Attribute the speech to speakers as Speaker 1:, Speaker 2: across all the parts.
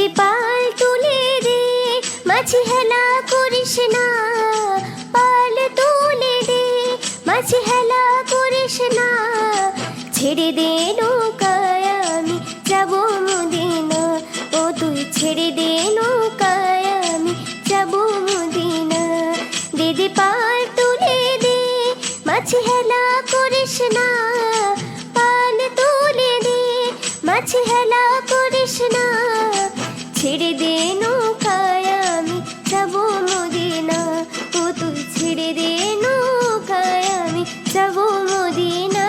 Speaker 1: দিদি পাল তুলে দে, মাঝি হেলা করিস না। পাল তুলে দে, মাঝি হেলা করিস না। ছেড়ে দে নৌকায় আমি যাব মদিনা, ও তুই ছেড়ে দে নৌকায় আমি যাব মদিনা। দিদি পাল তুলে দে, মাঝি হেলা করিস না। পাল তুলে দে, মাঝি হেলা করিস না। ছেড়ে দে নৌকায় আমি যাব মদিনা, ও তুই ছেড়ে দে নৌকায় আমি যাব মদিনা।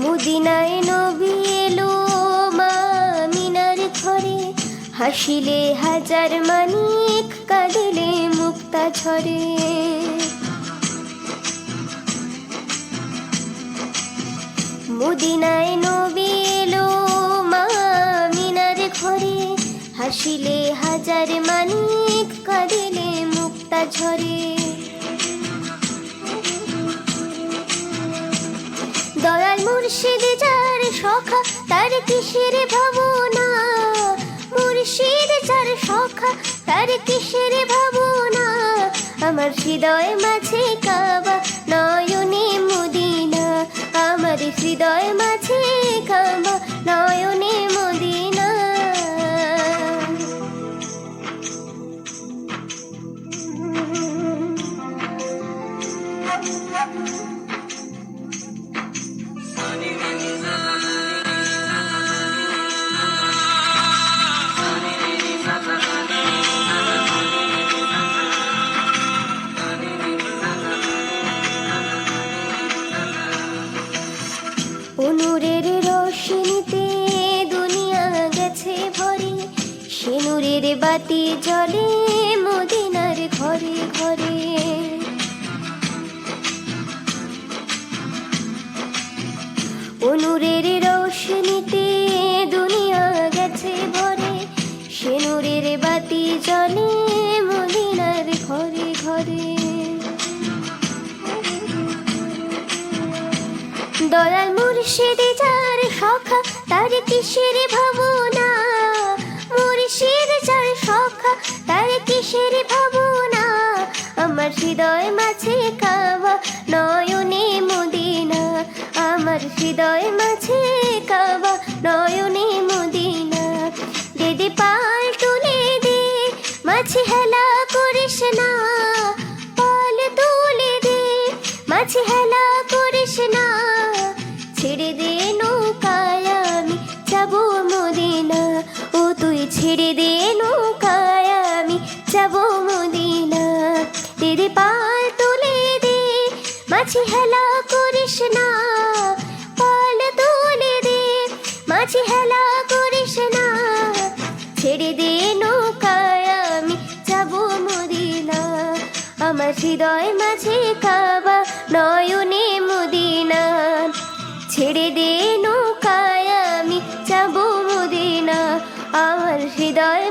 Speaker 1: মদিনায় নবী এলো মা আমিনার ঘরে, হাসিলে হাজার মানিক, কাঁদিলে মুক্তা ঝরে। মদিনায় নবী এলো মা আমিনার ঘরে, হাসিলে হাজার মানিক, কাঁদিলে মুক্তা ঝরে। দয়াল মুর্শিদ যার সখা, তার কিসের ভাবনা। মুর্শিদ যার সখা, তার কিসের ভাবনা। আমার হৃদয় মাঝে কাবা, নয়নে মদিনা। আমার হৃদয় মাঝে কাবা, নয়নে মদিনা। নূরের রোশনীতে দুনিয়া গেছে ভরে, সে নূরের বাতি জ্বলে মদিনার ঘরে ঘরে। নূরের রোশনীতে দুনিয়া গেছে ভরে, সে নূরের বাতি জ্বলে মদিনার ঘরে ঘরে। দয়াল মুর্শিদ যার সখা, তার কিসের ভাবনা। মুর্শিদ যার সখা, তার কিসের ভাবনা। আমার হৃদয় মাঝে কাবা, নয়নে মদিনা। আমার হৃদয় মাঝে কাবা, নয়নে মদিনা। দিদি পাল তুলে দে, মাঝে হেলা করিস না। পাল তুলে দে, মাঝে হেলা করিস না। ছেড়ে দে নৌকায় আমি যাব মদিনা, ও তুই ছেড়ে দে নৌকায় আমি যাব মদিনা। দিদি পাল তুলে দে, মাঝে হেলা করিস না। পাল তুলে দে, মাঝে হেলা করিস না। ছেড়ে দে নৌকায় আমি যাব মদিনা। আমার হৃদয় মাঝে কাবা, নয়নে মদিনা। ছেড়ে দে নৌকায় আমি যাব মদিনা। আমার হৃদয়